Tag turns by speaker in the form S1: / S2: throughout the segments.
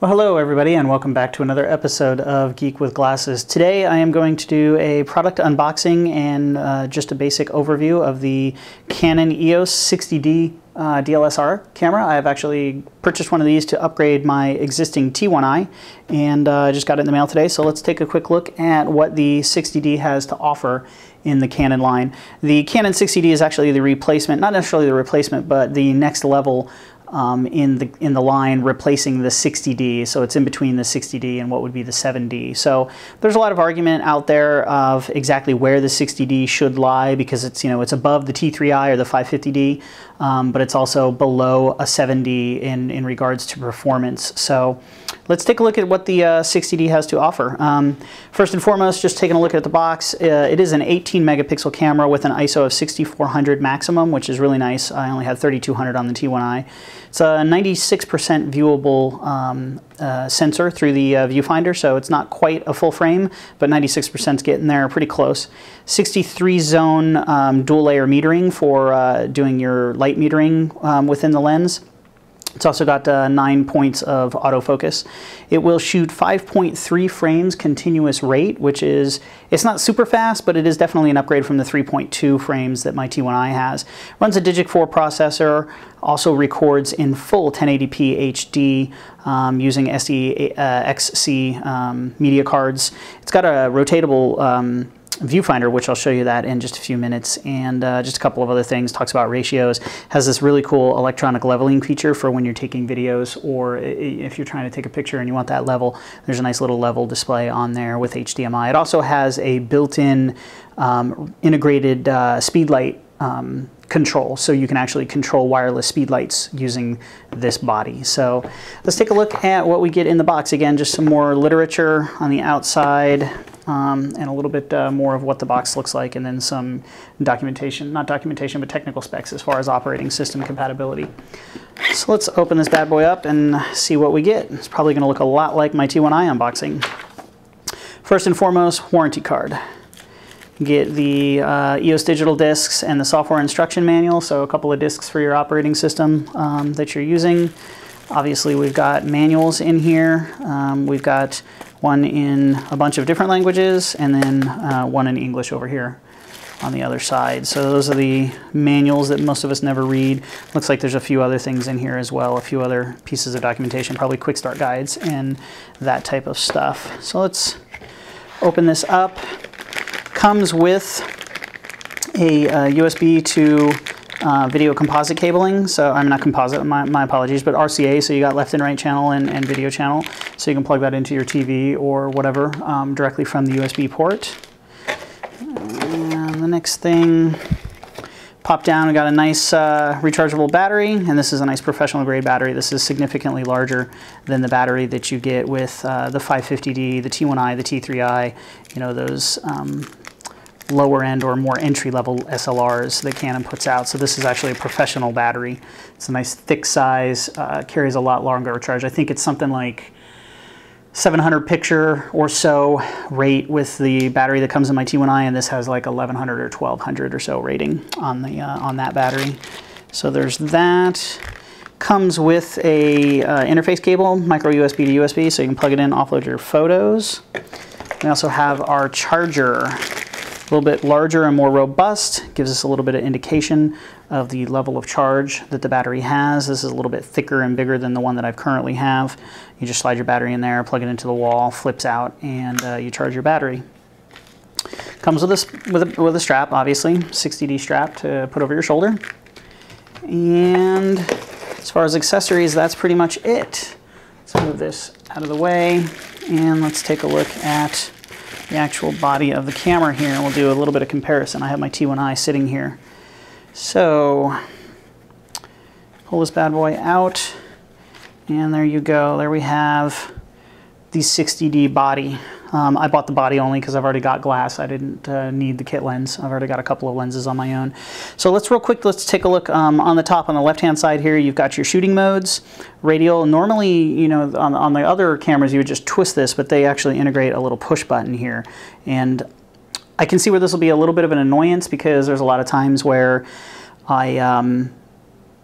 S1: Well, hello everybody and welcome back to another episode of Geek with Glasses. Today I am going to do a product unboxing and just a basic overview of the Canon EOS 60D DSLR camera. I have actually purchased one of these to upgrade my existing T1i and I just got it in the mail today, so let's take a quick look at what the 60D has to offer in the Canon line. The Canon 60D is actually the replacement, not necessarily the replacement, but the next level in the line, replacing the 60D. So it's in between the 60D and what would be the 7D. So there's a lot of argument out there of exactly where the 60D should lie, because it's, you know, it's above the T3i or the 550D, but it's also below a 7D in regards to performance. So let's take a look at what the 60D has to offer. First and foremost, just taking a look at the box, it is an 18 megapixel camera with an ISO of 6400 maximum, which is really nice. I only had 3200 on the T1i. It's a 96% viewable sensor through the viewfinder, so it's not quite a full frame, but 96% is getting there pretty close. 63 zone dual layer metering for doing your light metering within the lens. It's also got 9 points of autofocus. It will shoot 5.3 frames continuous rate, which is, it's not super fast, but it is definitely an upgrade from the 3.2 frames that my T1i has. Runs a Digic 4 processor, also records in full 1080p HD using SDXC media cards. It's got a rotatable viewfinder, which I'll show you that in just a few minutes, and just a couple of other things. Talks about ratios, has this really cool electronic leveling feature for when you're taking videos, or if you're trying to take a picture and you want that level, there's a nice little level display on there with HDMI. It also has a built-in integrated speedlight control, so you can actually control wireless speedlights using this body. So let's take a look at what we get in the box. Again, just some more literature on the outside, and a little bit more of what the box looks like, and then some documentation, not documentation, but technical specs as far as operating system compatibility. So let's open this bad boy up and see what we get. It's probably going to look a lot like my T1i unboxing. First and foremost, warranty card. You get the EOS digital discs and the software instruction manual, so a couple of discs for your operating system that you're using. Obviously we've got manuals in here. We've got one in a bunch of different languages, and then one in English over here on the other side. So those are the manuals that most of us never read. Looks like there's a few other things in here as well, a few other pieces of documentation, probably quick start guides and that type of stuff. So let's open this up. Comes with a USB to video composite cabling, so I'm not composite, my apologies, but RCA, so you got left and right channel and video channel, so you can plug that into your TV or whatever directly from the USB port. And the next thing, pop down, we got a nice rechargeable battery, and this is a nice professional grade battery. This is significantly larger than the battery that you get with the 550D, the T1i, the T3i, you know, those lower end or more entry level SLRs that Canon puts out. So this is actually a professional battery. It's a nice thick size, carries a lot longer charge. I think it's something like 700 picture or so rate with the battery that comes in my T1i, and this has like 1100 or 1200 or so rating on the on that battery. So there's that. Comes with a interface cable, micro USB to USB, so you can plug it in, offload your photos. We also have our charger. A little bit larger and more robust, gives us a little bit of indication of the level of charge that the battery has. This is a little bit thicker and bigger than the one that I currently have. You just slide your battery in there, plug it into the wall, flips out, and you charge your battery. Comes with a strap, obviously, 60D strap to put over your shoulder. And as far as accessories, that's pretty much it. Let's move this out of the way, and let's take a look at the actual body of the camera here, and we'll do a little bit of comparison. I have my T1i sitting here. So pull this bad boy out, and there you go. There we have the 60D body. I bought the body only because I've already got glass. I didn't need the kit lens. I've already got a couple of lenses on my own. So let's take a look on the top. On the left-hand side here, you've got your shooting modes, radial. Normally, you know, on the other cameras, you would just twist this, but they actually integrate a little push button here. And I can see where this will be a little bit of an annoyance, because there's a lot of times where I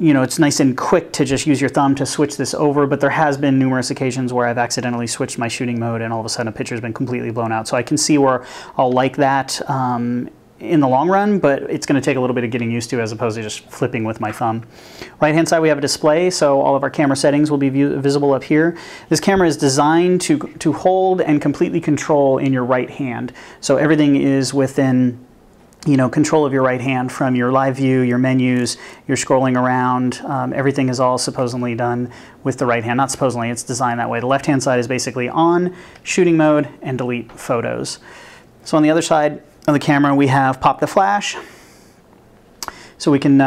S1: it's nice and quick to just use your thumb to switch this over, but there has been numerous occasions where I've accidentally switched my shooting mode and all of a sudden a picture's been completely blown out. So I can see where I'll like that in the long run, but it's going to take a little bit of getting used to as opposed to just flipping with my thumb. Right hand side we have a display, so all of our camera settings will be visible up here. This camera is designed to hold and completely control in your right hand. So everything is within control of your right hand, from your live view, your menus, your scrolling around. Everything is all supposedly done with the right hand. Not supposedly, it's designed that way. The left hand side is basically on, shooting mode, and delete photos. So on the other side of the camera we have pop the flash. So we can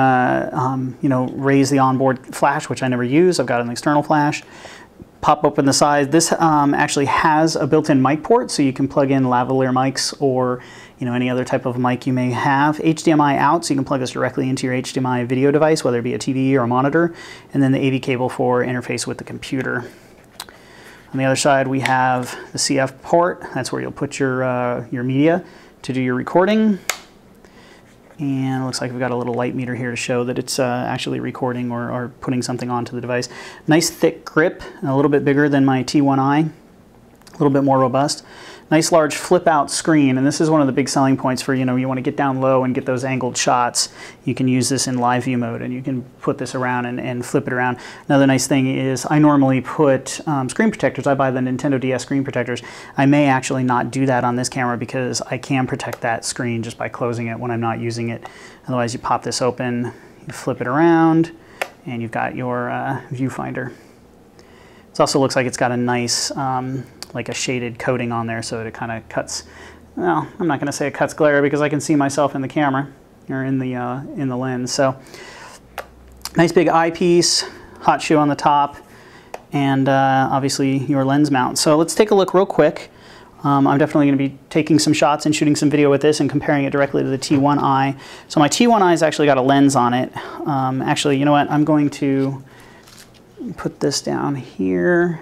S1: raise the onboard flash, which I never use. I've got an external flash. Pop open the side. This actually has a built-in mic port, so you can plug in lavalier mics or any other type of mic you may have. HDMI out, so you can plug this directly into your HDMI video device, whether it be a TV or a monitor, and then the AV cable for interface with the computer. On the other side we have the CF port. That's where you'll put your media to do your recording. And it looks like we've got a little light meter here to show that it's actually recording or putting something onto the device. Nice thick grip, a little bit bigger than my T1i, a little bit more robust. Nice large flip out screen, and this is one of the big selling points for, you want to get down low and get those angled shots. You can use this in live view mode, and you can put this around and flip it around. Another nice thing is I normally put screen protectors. I buy the Nintendo DS screen protectors. I may actually not do that on this camera because I can protect that screen just by closing it when I'm not using it. Otherwise you pop this open, you flip it around, and you've got your viewfinder. It also looks like it's got a nice like a shaded coating on there, so it kind of cuts, well, I'm not going to say it cuts glare because I can see myself in the camera or in the lens. So nice big eyepiece, hot shoe on the top, and obviously your lens mount. So let's take a look real quick. I'm definitely going to be taking some shots and shooting some video with this and comparing it directly to the T1i. So my T1i's actually got a lens on it. Actually, you know what? I'm going to put this down here,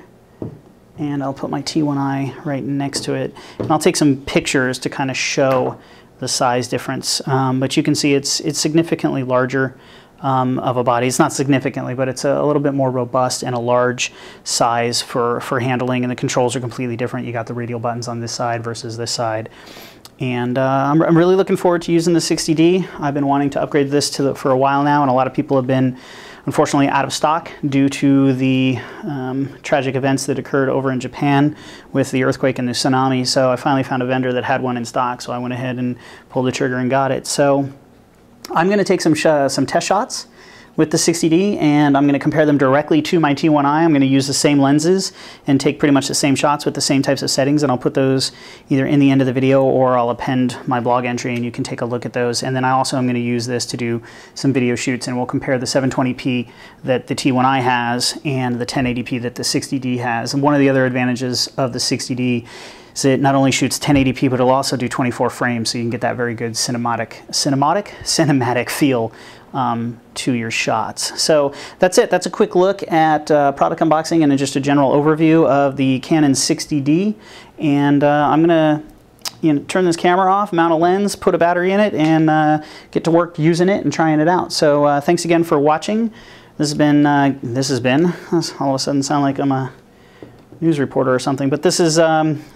S1: and I'll put my T1i right next to it. And I'll take some pictures to kind of show the size difference. But you can see it's significantly larger of a body. It's not significantly, but it's a little bit more robust and a large size for handling, and the controls are completely different. You got the radial buttons on this side versus this side. And I'm really looking forward to using the 60D. I've been wanting to upgrade this for a while now, and a lot of people have been unfortunately out of stock due to the tragic events that occurred over in Japan with the earthquake and the tsunami. So I finally found a vendor that had one in stock, so I went ahead and pulled the trigger and got it. So I'm going to take some test shots with the 60D, and I'm going to compare them directly to my T1i. I'm going to use the same lenses and take pretty much the same shots with the same types of settings, and I'll put those either in the end of the video or I'll append my blog entry and you can take a look at those. And then I also am going to use this to do some video shoots, and we'll compare the 720p that the T1i has and the 1080p that the 60D has. And one of the other advantages of the 60D is it not only shoots 1080p, but it'll also do 24 frames, so you can get that very good cinematic feel to your shots. So that's it. That's a quick look at product unboxing and just a general overview of the Canon 60D. And I'm going to turn this camera off, mount a lens, put a battery in it, and get to work using it and trying it out. So thanks again for watching. This has been all of a sudden sound like I'm a news reporter or something, but this is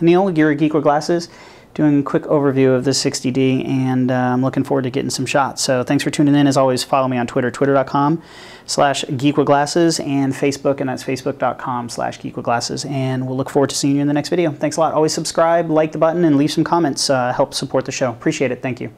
S1: Neil, you're at Geek with Glasses, doing a quick overview of the 60D, and I'm looking forward to getting some shots. So thanks for tuning in. As always, follow me on Twitter, twitter.com/geekwithglasses, and Facebook, and that's facebook.com/geekwithglasses, and we'll look forward to seeing you in the next video. Thanks a lot. Always subscribe, like the button, and leave some comments. Help support the show. Appreciate it. Thank you.